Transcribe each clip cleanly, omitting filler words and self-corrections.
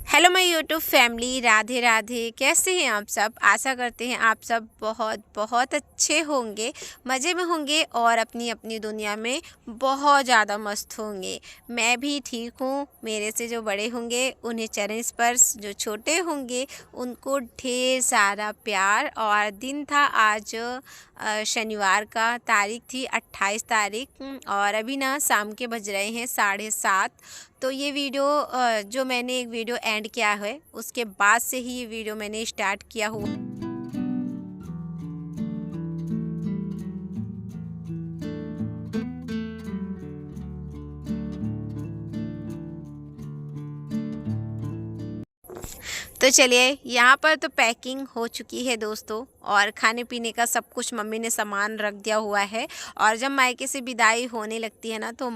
Hello my YouTube family, Radhe Radhe. कैसे हैं आप सब? आशा करते हैं आप सब बहुत बहुत अच्छे होंगे, मज़े में होंगे और अपनी अपनी दुनिया में बहुत ज़्यादा मस्त होंगे। मैं भी ठीक हूँ। मेरे से जो बड़े होंगे उन्हें चरण स्पर्श, जो छोटे होंगे उनको ढेर सारा प्यार। और दिन था आज शनिवार का, तारीख थी 28 तारीख और अभी ना शाम के बज रहे हैं 7:30। तो ये वीडियो जो मैंने एक वीडियो एंड किया है उसके बाद से ही ये वीडियो मैंने स्टार्ट किया हुआ। तो चलिए, यहाँ पर तो पैकिंग हो चुकी है दोस्तों, और खाने पीने का सब कुछ मम्मी ने सामान रख दिया हुआ है। और जब मायके से विदाई होने लगती है ना तो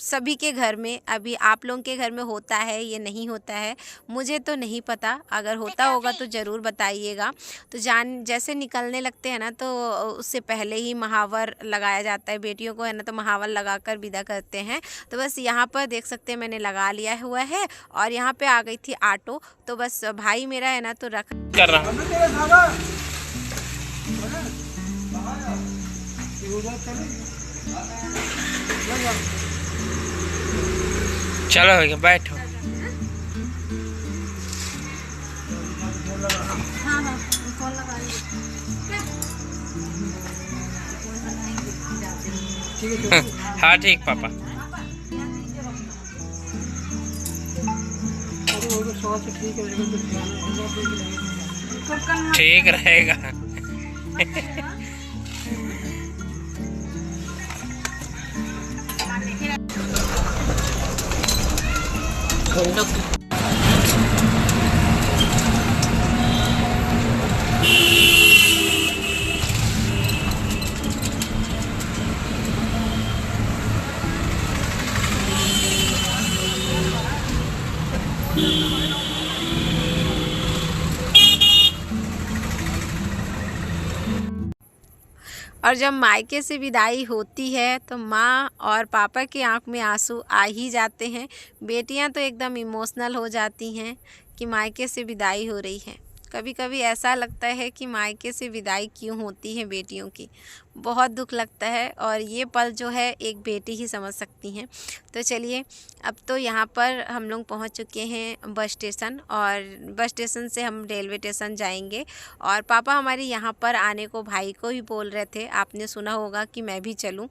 सभी के घर में, अभी आप लोगों के घर में होता है ये नहीं होता है मुझे तो नहीं पता, अगर होता होगा तो ज़रूर बताइएगा। तो जैसे निकलने लगते हैं ना तो उससे पहले ही महावर लगाया जाता है बेटियों को, है ना, तो महावर लगा कर विदा करते हैं। तो बस यहाँ पर देख सकते हैं मैंने लगा लिया हुआ है। और यहाँ पे आ गई थी ऑटो, तो बस भाई मेरा है ना तो रख कर रहा चलो हो गया, बैठो। हाँ ठीक पापा। ठीक रहेगा। और जब मायके से विदाई होती है तो माँ और पापा की आंख में आंसू आ ही जाते हैं। बेटियां तो एकदम इमोशनल हो जाती हैं कि मायके से विदाई हो रही है। कभी कभी ऐसा लगता है कि मायके से विदाई क्यों होती है बेटियों की, बहुत दुख लगता है। और ये पल जो है एक बेटी ही समझ सकती हैं। तो चलिए, अब तो यहाँ पर हम लोग पहुँच चुके हैं बस स्टेशन, और बस स्टेशन से हम रेलवे स्टेशन जाएंगे। और पापा हमारे यहाँ पर आने को भाई को ही बोल रहे थे, आपने सुना होगा कि मैं भी चलूँ,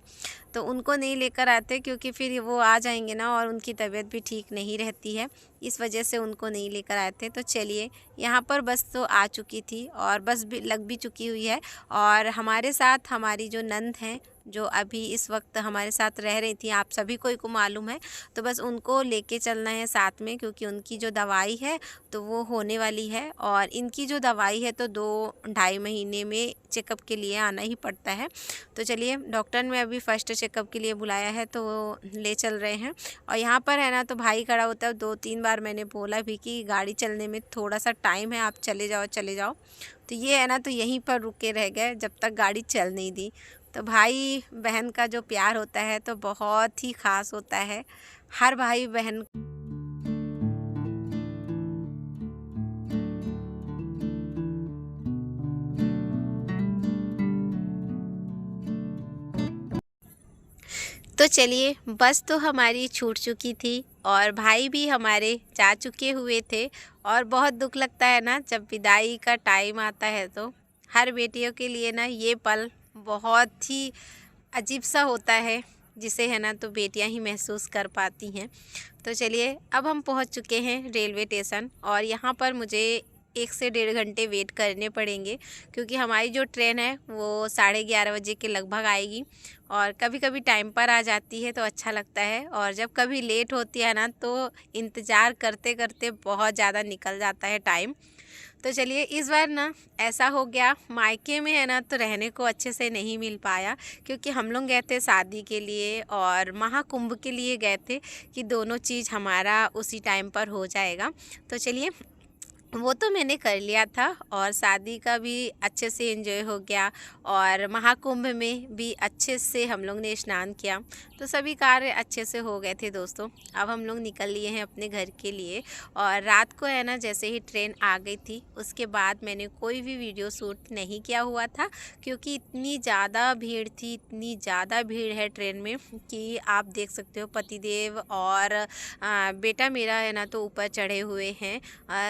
तो उनको नहीं लेकर आते क्योंकि फिर वो आ जाएंगे ना और उनकी तबीयत भी ठीक नहीं रहती है, इस वजह से उनको नहीं लेकर आए थे। तो चलिए, यहाँ पर बस तो आ चुकी थी और बस भी लग भी चुकी हुई है। और हमारे साथ हमारी जो नंद हैं, जो अभी इस वक्त हमारे साथ रह रही थी, आप सभी को मालूम है, तो बस उनको लेके चलना है साथ में, क्योंकि उनकी जो दवाई है तो वो होने वाली है। और इनकी जो दवाई है तो 2-2.5 महीने में चेकअप के लिए आना ही पड़ता है। तो चलिए, डॉक्टर ने अभी फर्स्ट चेकअप के लिए बुलाया है तो वो ले चल रहे हैं। और यहाँ पर है ना तो भाई खड़ा होता है, 2-3 बार मैंने बोला भी कि गाड़ी चलने में थोड़ा सा टाइम है, आप चले जाओ चले जाओ। तो ये है ना तो यहीं पर रुके रह गए जब तक गाड़ी चल नहीं दी। तो भाई बहन का जो प्यार होता है तो बहुत ही ख़ास होता है। हर भाई बहन तो चलिए, बस तो हमारी छूट चुकी थी और भाई भी हमारे जा चुके हुए थे। और बहुत दुख लगता है ना जब विदाई का टाइम आता है, तो हर बेटियों के लिए ना ये पल बहुत ही अजीब सा होता है, जिसे है ना तो बेटियां ही महसूस कर पाती हैं। तो चलिए, अब हम पहुंच चुके हैं रेलवे स्टेशन, और यहाँ पर मुझे 1 से 1.5 घंटे वेट करने पड़ेंगे, क्योंकि हमारी जो ट्रेन है वो 11:30 बजे के लगभग आएगी। और कभी कभी टाइम पर आ जाती है तो अच्छा लगता है, और जब कभी लेट होती है ना तो इंतज़ार करते करते बहुत ज़्यादा निकल जाता है टाइम। तो चलिए, इस बार ना ऐसा हो गया, मायके में है ना तो रहने को अच्छे से नहीं मिल पाया, क्योंकि हम लोग गए थे शादी के लिए और महाकुंभ के लिए गए थे कि दोनों चीज़ हमारा उसी टाइम पर हो जाएगा। तो चलिए, वो तो मैंने कर लिया था और शादी का भी अच्छे से एंजॉय हो गया और महाकुंभ में भी अच्छे से हम लोग ने स्नान किया, तो सभी कार्य अच्छे से हो गए थे दोस्तों। अब हम लोग निकल लिए हैं अपने घर के लिए और रात को है ना जैसे ही ट्रेन आ गई थी उसके बाद मैंने कोई भी वीडियो शूट नहीं किया हुआ था, क्योंकि इतनी ज़्यादा भीड़ थी, इतनी ज़्यादा भीड़ है ट्रेन में कि आप देख सकते हो पतिदेव और बेटा मेरा है ना तो ऊपर चढ़े हुए हैं,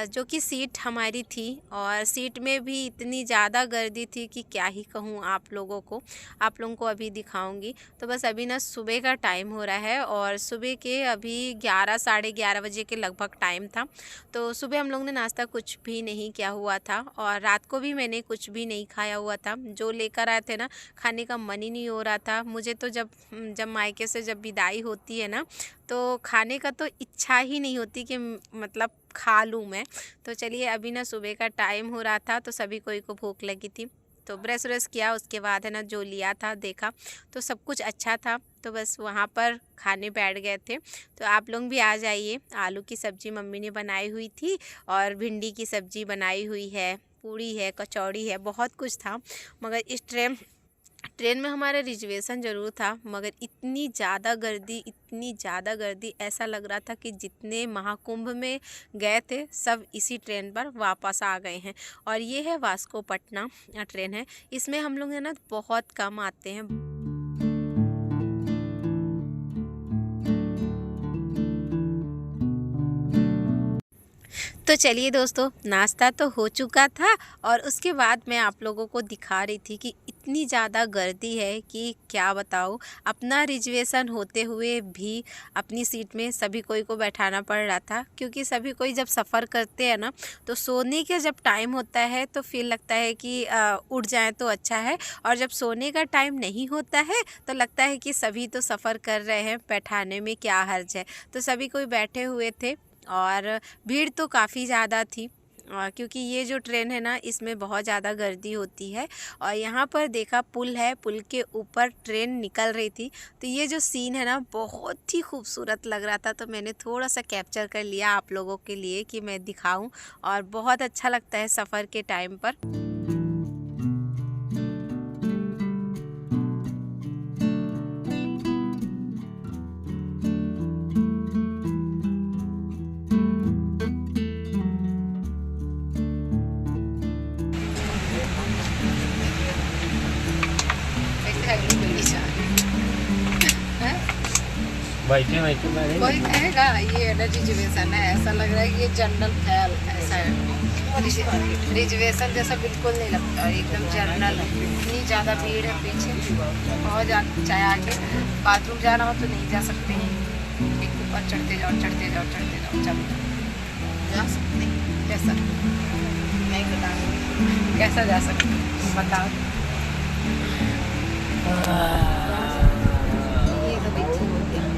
जो कि सीट हमारी थी और सीट में भी इतनी ज़्यादा गर्दी थी कि क्या ही कहूँ आप लोगों को अभी दिखाऊंगी। तो बस अभी ना सुबह का टाइम हो रहा है और सुबह के अभी 11 साढ़े 11 बजे के लगभग टाइम था। तो सुबह हम लोग ने नाश्ता कुछ भी नहीं किया हुआ था और रात को भी मैंने कुछ भी नहीं खाया हुआ था। जो लेकर आए थे ना खाने का मन ही नहीं हो रहा था मुझे, तो जब मायके से जब विदाई होती है ना तो खाने का तो इच्छा ही नहीं होती कि मतलब खा लूँ मैं। तो चलिए अभी ना सुबह का टाइम हो रहा था तो सभी कोई को भूख लगी थी, तो ब्रश व्रश किया, उसके बाद है ना जो लिया था देखा तो सब कुछ अच्छा था, तो बस वहाँ पर खाने बैठ गए थे। तो आप लोग भी आ जाइए। आलू की सब्ज़ी मम्मी ने बनाई हुई थी और भिंडी की सब्ज़ी बनाई हुई है, पूड़ी है, कचौड़ी है, बहुत कुछ था। मगर इस ट्रेन में हमारा रिजर्वेशन ज़रूर था, मगर इतनी ज़्यादा गर्दी ऐसा लग रहा था कि जितने महाकुंभ में गए थे सब इसी ट्रेन पर वापस आ गए हैं। और ये है वास्कोपट्टनम ट्रेन है, इसमें हम लोग है ना बहुत कम आते हैं। तो चलिए दोस्तों, नाश्ता तो हो चुका था और उसके बाद मैं आप लोगों को दिखा रही थी कि इतनी ज़्यादा गर्दी है कि क्या बताऊँ। अपना रिजर्वेशन होते हुए भी अपनी सीट में सभी कोई को बैठाना पड़ रहा था, क्योंकि सभी कोई जब सफ़र करते हैं ना तो सोने के जब टाइम होता है तो फिर लगता है कि उठ जाए तो अच्छा है, और जब सोने का टाइम नहीं होता है तो लगता है कि सभी तो सफ़र कर रहे हैं, बैठाने में क्या हर्ज है। तो सभी कोई बैठे हुए थे और भीड़ तो काफ़ी ज़्यादा थी, क्योंकि ये जो ट्रेन है ना इसमें बहुत ज़्यादा गर्दी होती है। और यहाँ पर देखा पुल है, पुल के ऊपर ट्रेन निकल रही थी, तो ये जो सीन है ना बहुत ही खूबसूरत लग रहा था, तो मैंने थोड़ा सा कैप्चर कर लिया आप लोगों के लिए कि मैं दिखाऊं। और बहुत अच्छा लगता है सफ़र के टाइम पर। कोई कहेगा ये रिजर्वेशन है, ऐसा लग रहा है कि ये जनरल फैल ऐसा है। रिजर्वेशन जैसा बिल्कुल नहीं लगता, एकदम जनरल है। इतनी ज़्यादा भीड़ है पीछे, बहुत चाहे आगे बाथरूम जाना हो तो नहीं जा सकते हैं, एक ऊपर चढ़ते जाओ चलो जा सकते हैं। कैसा नहीं बताऊँगी कैसा जा सकते बताओ। ये तो पीछे हो गया,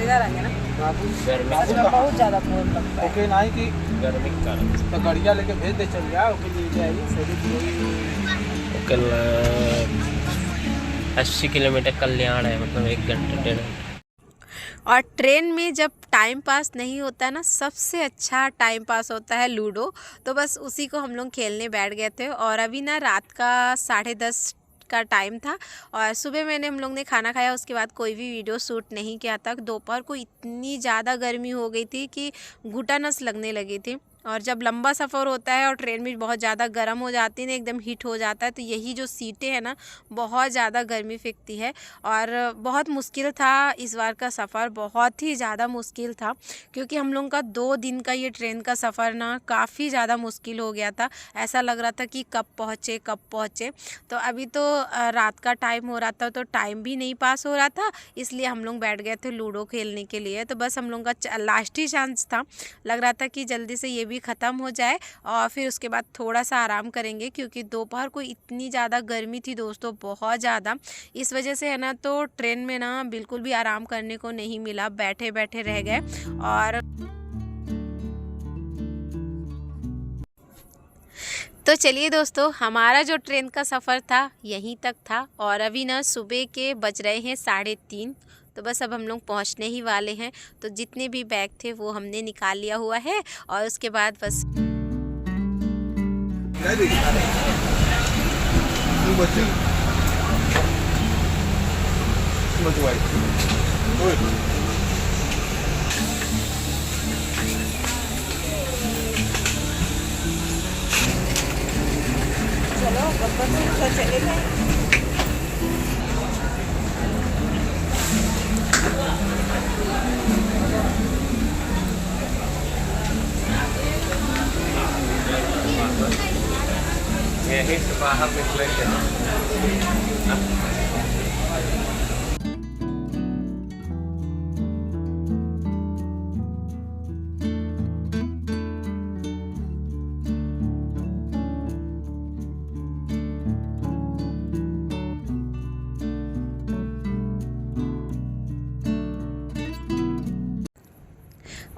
इधर आ गया ना, बहुत ज़्यादा बोर लगता है। ओके नहीं कि गर्मी का तो गाड़िया लेके भेज दे, चल जाओ ओके ले जाएगी कल 80 किलोमीटर कल्याण है, मतलब 1 घंटे 1.5 घंटे। और ट्रेन में जब टाइम पास नहीं होता ना, सबसे अच्छा टाइम पास होता है लूडो, तो बस उसी को हम लोग खेलने बैठ गए थे। और अभी ना रात का 10:30 का टाइम था और सुबह हम लोग ने खाना खाया, उसके बाद कोई भी वीडियो शूट नहीं किया था। दोपहर को इतनी ज़्यादा गर्मी हो गई थी कि घुटनस लगने लगी थी। और जब लंबा सफ़र होता है और ट्रेन भी बहुत ज़्यादा गर्म हो जाती है ना, एकदम हीट हो जाता है, तो यही जो सीटें हैं ना बहुत ज़्यादा गर्मी फेंकती है। और बहुत मुश्किल था इस बार का सफ़र, बहुत ही ज़्यादा मुश्किल था, क्योंकि हम लोगों का 2 दिन का ये ट्रेन का सफ़र ना काफ़ी ज़्यादा मुश्किल हो गया था। ऐसा लग रहा था कि कब पहुँचे। तो अभी तो रात का टाइम हो रहा था तो टाइम भी नहीं पास हो रहा था, इसलिए हम लोग बैठ गए थे लूडो खेलने के लिए। तो बस हम लोग का लास्ट ही चांस था, लग रहा था कि जल्दी से ये भी ख़त्म हो जाए और फिर उसके बाद थोड़ा सा आराम करेंगे, क्योंकि दोपहर को इतनी ज़्यादा गर्मी थी दोस्तों, बहुत ज़्यादा। इस वजह से है ना तो ट्रेन में ना बिल्कुल भी आराम करने को नहीं मिला, बैठे बैठे रह गए। और तो चलिए दोस्तों, हमारा जो ट्रेन का सफ़र था यहीं तक था और अभी ना सुबह के बज रहे हैं 3:30। तो बस अब हम लोग पहुँचने ही वाले हैं। तो जितने भी बैग थे वो हमने निकाल लिया हुआ है और उसके बाद बस चलो गब्बर से चले गए। यही से बाहर निकले थे।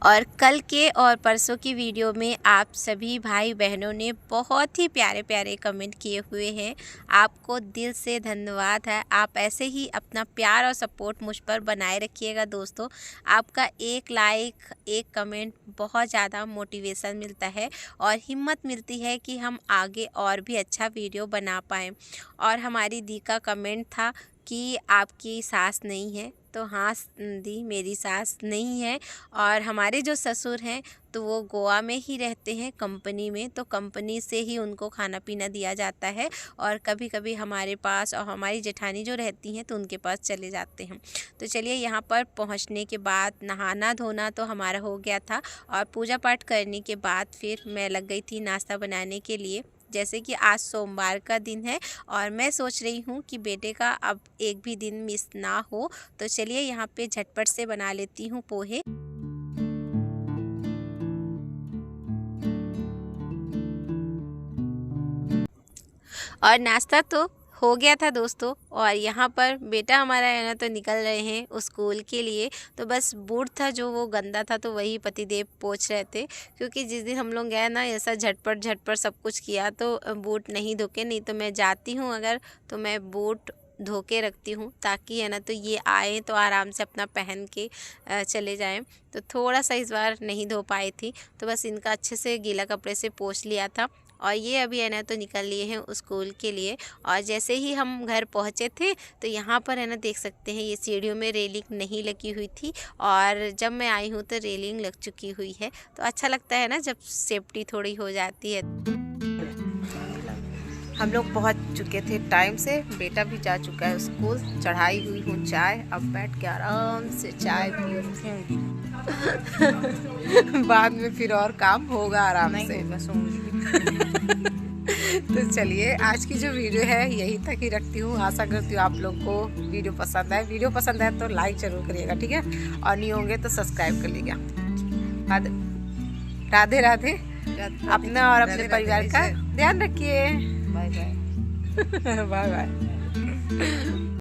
और कल के और परसों की वीडियो में आप सभी भाई बहनों ने बहुत ही प्यारे प्यारे कमेंट किए हुए हैं। आपको दिल से धन्यवाद है। आप ऐसे ही अपना प्यार और सपोर्ट मुझ पर बनाए रखिएगा दोस्तों। आपका एक लाइक, एक कमेंट बहुत ज़्यादा मोटिवेशन मिलता है और हिम्मत मिलती है कि हम आगे और भी अच्छा वीडियो बना पाएँ। और हमारी दी का कमेंट था कि आपकी सास नहीं है, तो हाँ दी, मेरी सास नहीं है। और हमारे जो ससुर हैं तो वो गोवा में ही रहते हैं कंपनी में, तो कंपनी से ही उनको खाना पीना दिया जाता है और कभी कभी हमारे पास, और हमारी जेठानी जो रहती हैं तो उनके पास चले जाते हैं। तो चलिए, यहाँ पर पहुँचने के बाद नहाना धोना तो हमारा हो गया था और पूजा पाठ करने के बाद फिर मैं लग गई थी नाश्ता बनाने के लिए। जैसे कि आज सोमवार का दिन है और मैं सोच रही हूँ कि बेटे का अब एक भी दिन मिस ना हो। तो चलिए, यहाँ पे झटपट से बना लेती हूँ पोहे। और नाश्ता तो हो गया था दोस्तों। और यहाँ पर बेटा हमारा है ना तो निकल रहे हैं स्कूल के लिए। तो बस बूट था जो वो गंदा था, तो वही पतिदेव पोंछ रहे थे, क्योंकि जिस दिन हम लोग गए ना ऐसा झटपट सब कुछ किया तो बूट नहीं धोके। नहीं तो मैं जाती हूँ अगर, तो मैं बूट धो के रखती हूँ ताकि है ना तो ये आए तो आराम से अपना पहन के चले जाएं। तो थोड़ा सा इस बार नहीं धो पाई थी, तो बस इनका अच्छे से गीला कपड़े से पोंछ लिया था। और ये अभी है ना तो निकल लिए हैं स्कूल के लिए। और जैसे ही हम घर पहुँचे थे तो यहाँ पर है ना देख सकते हैं ये सीढ़ियों में रेलिंग नहीं लगी हुई थी, और जब मैं आई हूँ तो रेलिंग लग चुकी हुई है। तो अच्छा लगता है ना जब सेफ्टी थोड़ी हो जाती है। हम लोग पहुँच चुके थे टाइम से, बेटा भी जा चुका है स्कूल। चढ़ाई हुई हूँ चाय, अब बैठ के आराम से चाय पीऊँगी। बाद में फिर और काम होगा आराम से। तो चलिए, आज की जो वीडियो है यही तक ही रखती हूँ। आशा करती हूँ आप लोग को वीडियो पसंद आए। वीडियो पसंद आए तो लाइक जरूर करिएगा, ठीक है, और नहीं होंगे तो सब्सक्राइब कर लीजिएगा। राधे राधे। अपना और अपने परिवार का ध्यान रखिए। Bye bye. Bye bye.